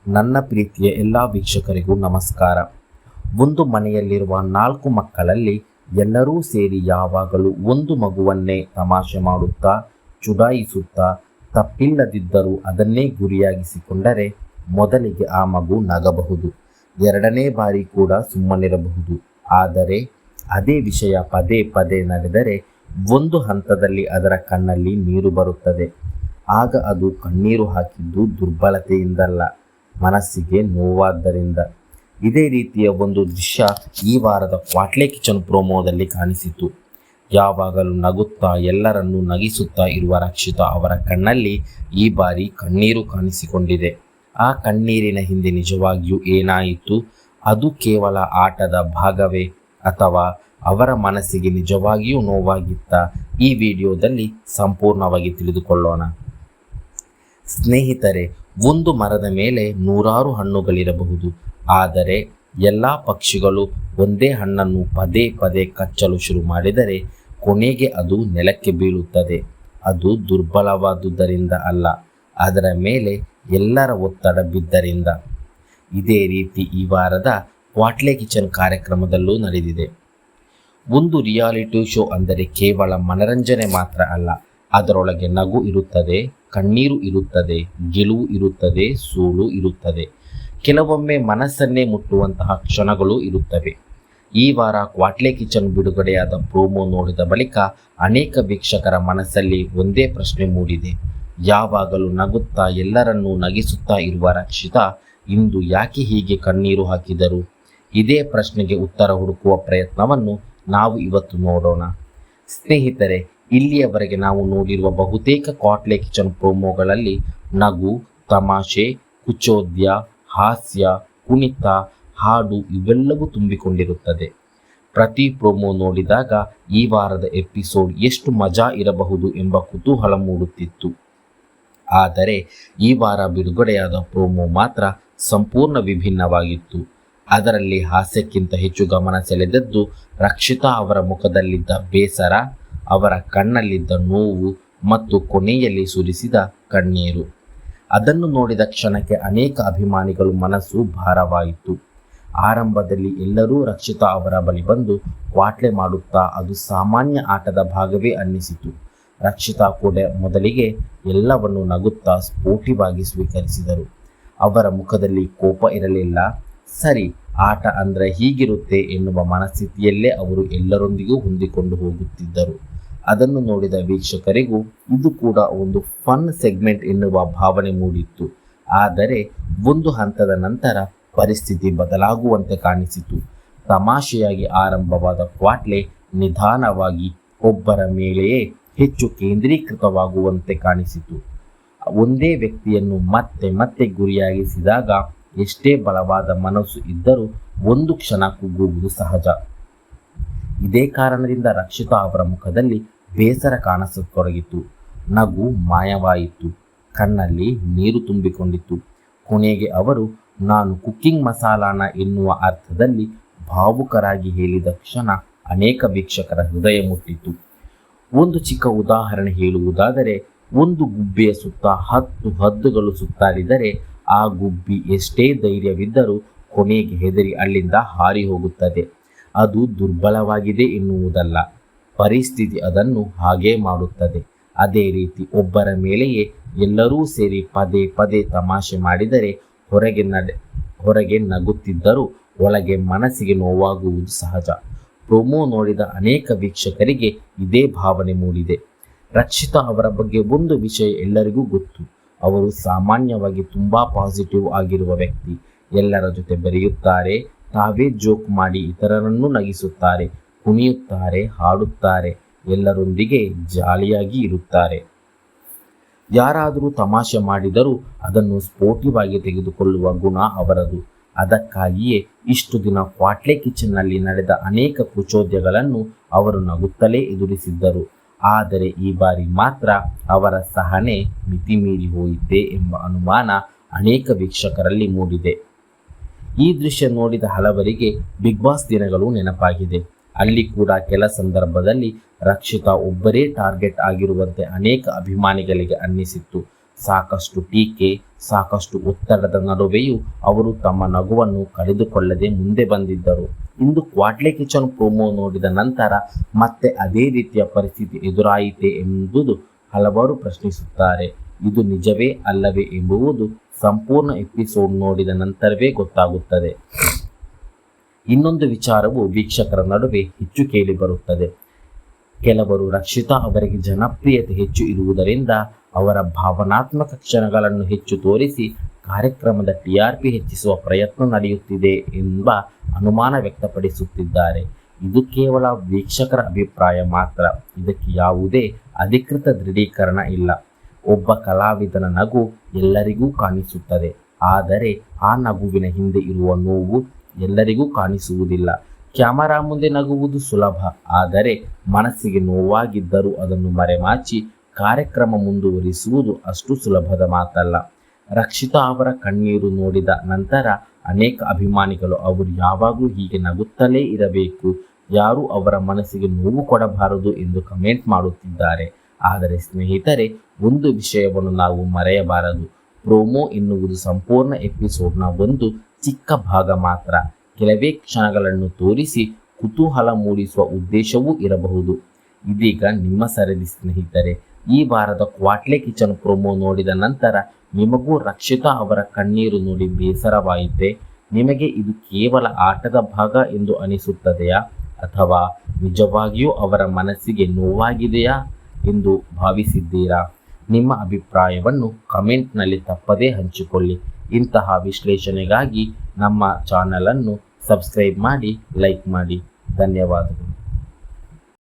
ನನ್ನ ಪ್ರೀತಿಯ ಎಲ್ಲ ವೀಕ್ಷಕರಿಗೂ ನಮಸ್ಕಾರ. ಒಂದು ಮನೆಯಲ್ಲಿರುವ 4 ಮಕ್ಕಳಲ್ಲಿ ಎಲ್ಲರೂ ಸೇರಿ ಯಾವಾಗಲೂ ಒಂದು ಮಗುವನ್ನೇ ತಮಾಷೆ ಮಾಡುತ್ತಾ ಚುಡಾಯಿಸುತ್ತಾ ತಪ್ಪಿಲ್ಲದಿದ್ದರೂ ಅದನ್ನೇ ಗುರಿಯಾಗಿಸಿಕೊಂಡರೆ ಮೊದಲಿಗೆ ಆ ಮಗು ನಗಬಹುದು, 2ನೇ ಬಾರಿ ಕೂಡ ಸುಮ್ಮನಿರಬಹುದು. ಆದರೆ ಅದೇ ವಿಷಯ ಪದೇ ಪದೇ ನಡೆದರೆ ಒಂದು ಹಂತದಲ್ಲಿ ಅದರ ಕಣ್ಣಲ್ಲಿ ನೀರು ಬರುತ್ತದೆ. ಆಗ ಅದು ಕಣ್ಣೀರು ಹಾಕಿದ್ದು ದುರ್ಬಲತೆಯಿಂದಲ್ಲ, ಮನಸ್ಸಿಗೆ ನೋವಾದ್ದರಿಂದ. ಇದೇ ರೀತಿಯ ಒಂದು ದೃಶ್ಯ ಈ ವಾರದ ಕ್ವಾಟ್ಲೆ ಕಿಚನ್ ಪ್ರೋಮೋದಲ್ಲಿ ಕಾಣಿಸಿತು. ಯಾವಾಗಲೂ ನಗುತ್ತಾ ಎಲ್ಲರನ್ನೂ ನಗಿಸುತ್ತಾ ಇರುವ ರಕ್ಷಿತಾ ಅವರ ಕಣ್ಣಲ್ಲಿ ಈ ಬಾರಿ ಕಣ್ಣೀರು ಕಾಣಿಸಿಕೊಂಡಿದೆ. ಆ ಕಣ್ಣೀರಿನ ಹಿಂದೆ ನಿಜವಾಗಿಯೂ ಏನಾಯಿತು? ಅದು ಕೇವಲ ಆಟದ ಭಾಗವೇ ಅಥವಾ ಅವರ ಮನಸ್ಸಿಗೆ ನಿಜವಾಗಿಯೂ ನೋವಾಗಿತ್ತ? ಈ ವಿಡಿಯೋದಲ್ಲಿ ಸಂಪೂರ್ಣವಾಗಿ ತಿಳಿದುಕೊಳ್ಳೋಣ. ಸ್ನೇಹಿತರೆ, ಒಂದು ಮರದ ಮೇಲೆ 100 ಹಣ್ಣುಗಳಿರಬಹುದು, ಆದರೆ ಎಲ್ಲ ಪಕ್ಷಿಗಳು ಒಂದೇ ಹಣ್ಣನ್ನು ಪದೇ ಪದೇ ಕಚ್ಚಲು ಶುರು ಮಾಡಿದರೆ ಕೊನೆಗೆ ಅದು ನೆಲಕ್ಕೆ ಬೀಳುತ್ತದೆ. ಅದು ದುರ್ಬಲವಾದುದರಿಂದ ಅಲ್ಲ, ಅದರ ಮೇಲೆ ಎಲ್ಲರ ಒತ್ತಡ ಬಿದ್ದರಿಂದ. ಇದೇ ರೀತಿ ಈ ವಾರದ ಕ್ವಾಟ್ಲೆ ಕಿಚನ್ ಕಾರ್ಯಕ್ರಮದಲ್ಲೂ ನಡೆದಿದೆ. ಒಂದು ರಿಯಾಲಿಟಿ ಶೋ ಅಂದರೆ ಕೇವಲ ಮನರಂಜನೆ ಮಾತ್ರ ಅಲ್ಲ, ಅದರೊಳಗೆ ನಗು ಇರುತ್ತದೆ, ಕಣ್ಣೀರು ಇರುತ್ತದೆ, ಗೆಲುವು ಇರುತ್ತದೆ, ಸೋಲು ಇರುತ್ತದೆ, ಕೆಲವೊಮ್ಮೆ ಮನಸ್ಸನ್ನೇ ಮುಟ್ಟುವಂತಹ ಕ್ಷಣಗಳು ಇರುತ್ತವೆ. ಈ ವಾರ ಕ್ವಾಟ್ಲೆ ಕಿಚನ್ ಬಿಡುಗಡೆಯಾದ ಪ್ರೋಮೋ ನೋಡಿದ ಬಳಿಕ ಅನೇಕ ವೀಕ್ಷಕರ ಮನಸ್ಸಲ್ಲಿ ಒಂದೇ ಪ್ರಶ್ನೆ ಮೂಡಿದೆ. ಯಾವಾಗಲೂ ನಗುತ್ತಾ ಎಲ್ಲರನ್ನೂ ನಗಿಸುತ್ತಾ ಇರುವ ರಕ್ಷಿತಾ ಇಂದು ಯಾಕೆ ಹೀಗೆ ಕಣ್ಣೀರು ಹಾಕಿದರು? ಇದೇ ಪ್ರಶ್ನೆಗೆ ಉತ್ತರ ಹುಡುಕುವ ಪ್ರಯತ್ನವನ್ನು ನಾವು ಇವತ್ತು ನೋಡೋಣ. ಸ್ನೇಹಿತರೆ, ಇಲ್ಲಿಯವರೆಗೆ ನಾವು ನೋಡಿರುವ ಬಹುತೇಕ ಕ್ವಾಟ್ಲೆ ಕಿಚನ್ ಪ್ರೋಮೋಗಳಲ್ಲಿ ನಗು, ತಮಾಷೆ, ಕುಚೋದ್ಯ, ಹಾಸ್ಯ, ಕುಣಿತ, ಹಾಡು ಇವೆಲ್ಲವೂ ತುಂಬಿಕೊಂಡಿರುತ್ತದೆ. ಪ್ರತಿ ಪ್ರೋಮೋ ನೋಡಿದಾಗ ಈ ವಾರದ ಎಪಿಸೋಡ್ ಎಷ್ಟು ಮಜಾ ಇರಬಹುದು ಎಂಬ ಕುತೂಹಲ ಮೂಡುತ್ತಿತ್ತು. ಆದರೆ ಈ ವಾರ ಬಿಡುಗಡೆಯಾದ ಪ್ರೋಮೋ ಮಾತ್ರ ಸಂಪೂರ್ಣ ವಿಭಿನ್ನವಾಗಿತ್ತು. ಅದರಲ್ಲಿ ಹಾಸ್ಯಕ್ಕಿಂತ ಹೆಚ್ಚು ಗಮನ ಸೆಳೆದದ್ದು ರಕ್ಷಿತಾ ಅವರ ಮುಖದಲ್ಲಿದ್ದ ಬೇಸರ, ಅವರ ಕಣ್ಣಲ್ಲಿದ್ದ ನೋವು ಮತ್ತು ಕೊನೆಯಲ್ಲಿ ಸುರಿಸಿದ ಕಣ್ಣೀರು. ಅದನ್ನು ನೋಡಿದ ಕ್ಷಣಕ್ಕೆ ಅನೇಕ ಅಭಿಮಾನಿಗಳ ಮನಸ್ಸು ಭಾರವಾಯಿತು. ಆರಂಭದಲ್ಲಿ ಎಲ್ಲರೂ ರಕ್ಷಿತಾ ಅವರ ಬಳಿ ಬಂದು ಕ್ವಾಟ್ಲೆ ಮಾಡುತ್ತಾ ಅದು ಸಾಮಾನ್ಯ ಆಟದ ಭಾಗವೇ ಅನ್ನಿಸಿತು. ರಕ್ಷಿತಾ ಕೂಡ ಮೊದಲಿಗೆ ಎಲ್ಲವನ್ನು ನಗುತ್ತಾ ಸ್ಪೋರ್ಟಿವಾಗಿ ಸ್ವೀಕರಿಸಿದರು. ಅವರ ಮುಖದಲ್ಲಿ ಕೋಪ ಇರಲಿಲ್ಲ. ಸರಿ, ಆಟ ಅಂದರೆ ಹೀಗಿರುತ್ತೆ ಎನ್ನುವ ಮನಸ್ಥಿತಿಯಲ್ಲೇ ಅವರು ಎಲ್ಲರೊಂದಿಗೂ ಹೊಂದಿಕೊಂಡು ಹೋಗುತ್ತಿದ್ದರು. ಅದನ್ನು ನೋಡಿದ ವೀಕ್ಷಕರಿಗೂ ಇದು ಕೂಡ ಒಂದು ಫನ್ ಸೆಗ್ಮೆಂಟ್ ಎನ್ನುವ ಭಾವನೆ ಮೂಡಿತ್ತು. ಆದರೆ ಒಂದು ಹಂತದ ನಂತರ ಪರಿಸ್ಥಿತಿ ಬದಲಾಗುವಂತೆ ಕಾಣಿಸಿತು. ತಮಾಷೆಯಾಗಿ ಆರಂಭವಾದ ಕ್ವಾಟ್ಲೆ ನಿಧಾನವಾಗಿ ಒಬ್ಬರ ಮೇಲೆಯೇ ಹೆಚ್ಚು ಕೇಂದ್ರೀಕೃತವಾಗುವಂತೆ ಕಾಣಿಸಿತು. ಒಂದೇ ವ್ಯಕ್ತಿಯನ್ನು ಮತ್ತೆ ಮತ್ತೆ ಗುರಿಯಾಗಿಸಿದಾಗ ಎಷ್ಟೇ ಬಲವಾದ ಮನಸ್ಸು ಇದ್ದರೂ ಒಂದು ಕ್ಷಣ ಕುಗ್ಗುವುದು ಸಹಜ. ಇದೇ ಕಾರಣದಿಂದ ರಕ್ಷಿತಾ ಅವರ ಮುಖದಲ್ಲಿ ಬೇಸರ ಕಾಣಿಸತೊಡಗಿತು. ನಗು ಮಾಯವಾಯಿತು, ಕಣ್ಣಲ್ಲಿ ನೀರು ತುಂಬಿಕೊಂಡಿತು. ಕೊನೆಗೆ ಅವರು ನಾನು ಕುಕ್ಕಿಂಗ್ ಮಸಾಲಾನ ಎನ್ನುವ ಅರ್ಥದಲ್ಲಿ ಭಾವುಕರಾಗಿ ಹೇಳಿದ ಕ್ಷಣ ಅನೇಕ ವೀಕ್ಷಕರ ಹೃದಯ ಮುಟ್ಟಿತು. ಒಂದು ಚಿಕ್ಕ ಉದಾಹರಣೆ ಹೇಳುವುದಾದರೆ, ಒಂದು ಗುಬ್ಬಿಯ ಸುತ್ತ 10 ಹದ್ದುಗಳು ಸುತ್ತಾಡಿದರೆ ಆ ಗುಬ್ಬಿ ಎಷ್ಟೇ ಧೈರ್ಯವಿದ್ದರೂ ಕೊನೆಗೆ ಹೆದರಿ ಅಲ್ಲಿಂದ ಹಾರಿ ಹೋಗುತ್ತದೆ. ಅದು ದುರ್ಬಲವಾಗಿದೆ ಎನ್ನುವುದಲ್ಲ, ಪರಿಸ್ಥಿತಿ ಅದನ್ನು ಹಾಗೇ ಮಾಡುತ್ತದೆ. ಅದೇ ರೀತಿ ಒಬ್ಬರ ಮೇಲೆಯೇ ಎಲ್ಲರೂ ಸೇರಿ ಪದೇ ಪದೇ ತಮಾಷೆ ಮಾಡಿದರೆ ಹೊರಗೆ ನಗುತ್ತಿದ್ದರೂ ಒಳಗೆ ಮನಸ್ಸಿಗೆ ನೋವಾಗುವುದು ಸಹಜ. ಪ್ರೋಮೋ ನೋಡಿದ ಅನೇಕ ವೀಕ್ಷಕರಿಗೆ ಇದೇ ಭಾವನೆ ಮೂಡಿದೆ. ರಕ್ಷಿತಾ ಅವರ ಬಗ್ಗೆ ಒಂದು ವಿಷಯ ಎಲ್ಲರಿಗೂ ಗೊತ್ತು. ಅವರು ಸಾಮಾನ್ಯವಾಗಿ ತುಂಬ ಪಾಸಿಟಿವ್ ಆಗಿರುವ ವ್ಯಕ್ತಿ. ಎಲ್ಲರ ಜೊತೆ ಬೆರೆಯುತ್ತಾರೆ, ತಾವೇ ಜೋಕ್ ಮಾಡಿ ಇತರರನ್ನು ನಗಿಸುತ್ತಾರೆ, ಕುಣಿಯುತ್ತಾರೆ, ಹಾಡುತ್ತಾರೆ, ಎಲ್ಲರೊಂದಿಗೆ ಜಾಲಿಯಾಗಿ ಇರುತ್ತಾರೆ. ಯಾರಾದರೂ ತಮಾಷೆ ಮಾಡಿದರೂ ಅದನ್ನು ಸ್ಪೋರ್ಟಿವ್ ಆಗಿ ತೆಗೆದುಕೊಳ್ಳುವ ಗುಣ ಅವರದು. ಅದಕ್ಕಾಗಿಯೇ ಇಷ್ಟು ದಿನ ಕ್ವಾಟ್ಲೆ ಕಿಚನ್ನಲ್ಲಿ ನಡೆದ ಅನೇಕ ಕುಚೋದ್ಯಗಳನ್ನು ಅವರು ನಗುತ್ತಲೇ ಎದುರಿಸಿದ್ದರು. ಆದರೆ ಈ ಬಾರಿ ಮಾತ್ರ ಅವರ ಸಹನೆ ಮಿತಿಮೀರಿ ಹೋಯಿತೆ ಎಂಬ ಅನುಮಾನ ಅನೇಕ ವೀಕ್ಷಕರಲ್ಲಿ ಮೂಡಿದೆ. ಈ ದೃಶ್ಯ ನೋಡಿದ ಹಲವರಿಗೆ ಬಿಗ್ ಬಾಸ್ ದಿನಗಳು ನೆನಪಾಗಿದೆ. ಅಲ್ಲಿ ಕೂಡ ಕೆಲ ಸಂದರ್ಭದಲ್ಲಿ ರಕ್ಷಿತಾ ಒಬ್ಬರೇ ಟಾರ್ಗೆಟ್ ಆಗಿರುವಂತೆ ಅನೇಕ ಅಭಿಮಾನಿಗಳಿಗೆ ಅನ್ನಿಸಿತ್ತು. ಸಾಕಷ್ಟು ಟೀಕೆ, ಸಾಕಷ್ಟು ಒತ್ತಡದ ನಡುವೆಯೂ ಅವರು ತಮ್ಮ ನಗುವನ್ನು ಕಳೆದುಕೊಳ್ಳದೆ ಮುಂದೆ ಬಂದಿದ್ದರು. ಇಂದು ಕ್ವಾಟ್ಲೆ ಕಿಚನ್ ಪ್ರೋಮೋ ನೋಡಿದ ನಂತರ ಮತ್ತೆ ಅದೇ ರೀತಿಯ ಪರಿಸ್ಥಿತಿ ಎದುರಾಯಿತೆ ಎಂಬುದು ಹಲವರು ಪ್ರಶ್ನಿಸುತ್ತಾರೆ. ಇದು ನಿಜವೇ ಅಲ್ಲವೇ ಎಂಬುದು ಸಂಪೂರ್ಣ ಎಪಿಸೋಡ್ ನೋಡಿದ ನಂತರವೇ ಗೊತ್ತಾಗುತ್ತದೆ. ಇನ್ನೊಂದು ವಿಚಾರವು ವೀಕ್ಷಕರ ನಡುವೆ ಹೆಚ್ಚು ಕೇಳಿ ಬರುತ್ತದೆ. ಕೆಲವರು ರಕ್ಷಿತಾ ಅವರಿಗೆ ಜನಪ್ರಿಯತೆ ಹೆಚ್ಚು ಇರುವುದರಿಂದ ಅವರ ಭಾವನಾತ್ಮಕ ಕ್ಷಣಗಳನ್ನು ಹೆಚ್ಚು ತೋರಿಸಿ ಕಾರ್ಯಕ್ರಮದ TRP ಹೆಚ್ಚಿಸುವ ಪ್ರಯತ್ನ ನಡೆಯುತ್ತಿದೆ ಎಂಬ ಅನುಮಾನ ವ್ಯಕ್ತಪಡಿಸುತ್ತಿದ್ದಾರೆ. ಇದು ಕೇವಲ ವೀಕ್ಷಕರ ಅಭಿಪ್ರಾಯ ಮಾತ್ರ. ಇದಕ್ಕೆ ಯಾವುದೇ ಅಧಿಕೃತ ದೃಢೀಕರಣ ಇಲ್ಲ. ಒಬ್ಬ ಕಲಾವಿದನ ನಗು ಎಲ್ಲರಿಗೂ ಕಾಣಿಸುತ್ತದೆ, ಆದರೆ ಆ ನಗುವಿನ ಹಿಂದೆ ಇರುವ ನೋವು ಎಲ್ಲರಿಗೂ ಕಾಣಿಸುವುದಿಲ್ಲ. ಕ್ಯಾಮರಾ ಮುಂದೆ ನಗುವುದು ಸುಲಭ, ಆದರೆ ಮನಸ್ಸಿಗೆ ನೋವಾಗಿದ್ದರೂ ಅದನ್ನು ಮರೆಮಾಚಿ ಕಾರ್ಯಕ್ರಮ ಮುಂದುವರಿಸುವುದು ಅಷ್ಟು ಸುಲಭದ ಮಾತಲ್ಲ. ರಕ್ಷಿತಾ ಅವರ ಕಣ್ಣೀರು ನೋಡಿದ ನಂತರ ಅನೇಕ ಅಭಿಮಾನಿಗಳು ಅವರು ಯಾವಾಗಲೂ ಹೀಗೆ ನಗುತ್ತಲೇ ಇರಬೇಕು, ಯಾರೂ ಅವರ ಮನಸ್ಸಿಗೆ ನೋವು ಕೊಡಬಾರದು ಎಂದು ಕಮೆಂಟ್ ಮಾಡುತ್ತಿದ್ದಾರೆ. ಆದರೆ ಸ್ನೇಹಿತರೆ, ಒಂದು ವಿಷಯವನ್ನು ನಾವು ಮರೆಯಬಾರದು. ಪ್ರೋಮೋ ಎನ್ನುವುದು ಸಂಪೂರ್ಣ ಎಪಿಸೋಡ್ನ ಒಂದು ಚಿಕ್ಕ ಭಾಗ ಮಾತ್ರ. ಕೆಲವೇ ಕ್ಷಣಗಳನ್ನು ತೋರಿಸಿ ಕುತೂಹಲ ಮೂಡಿಸುವ ಉದ್ದೇಶವೂ ಇರಬಹುದು. ಇದೀಗ ನಿಮ್ಮ ಸರದಿ ಸ್ನೇಹಿತರೆ, ಈ ವಾರದ ಕ್ವಾಟ್ಲೆ ಕಿಚನ್ ಪ್ರೋಮೋ ನೋಡಿದ ನಂತರ ನಿಮಗೂ ರಕ್ಷಿತಾ ಅವರ ಕಣ್ಣೀರು ನೋಡಿ ಬೇಸರವಾಯಿತೆ? ನಿಮಗೆ ಇದು ಕೇವಲ ಆಟದ ಭಾಗ ಎಂದು ಅನಿಸುತ್ತದೆಯಾ, ಅಥವಾ ನಿಜವಾಗಿಯೂ ಅವರ ಮನಸ್ಸಿಗೆ ನೋವಾಗಿದೆಯಾ ಎಂದು ಭಾವಿಸಿದ್ದೀರಾ? ನಿಮ್ಮ ಅಭಿಪ್ರಾಯವನ್ನು ಕಮೆಂಟ್ನಲ್ಲಿ ತಪ್ಪದೇ ಹಂಚಿಕೊಳ್ಳಿ. ಇಂತಹ ವಿಶ್ಲೇಷಣೆಗಾಗಿ ನಮ್ಮ ಚಾನಲನ್ನು ಸಬ್ಸ್ಕ್ರೈಬ್ ಮಾಡಿ, ಲೈಕ್ ಮಾಡಿ. ಧನ್ಯವಾದಗಳು.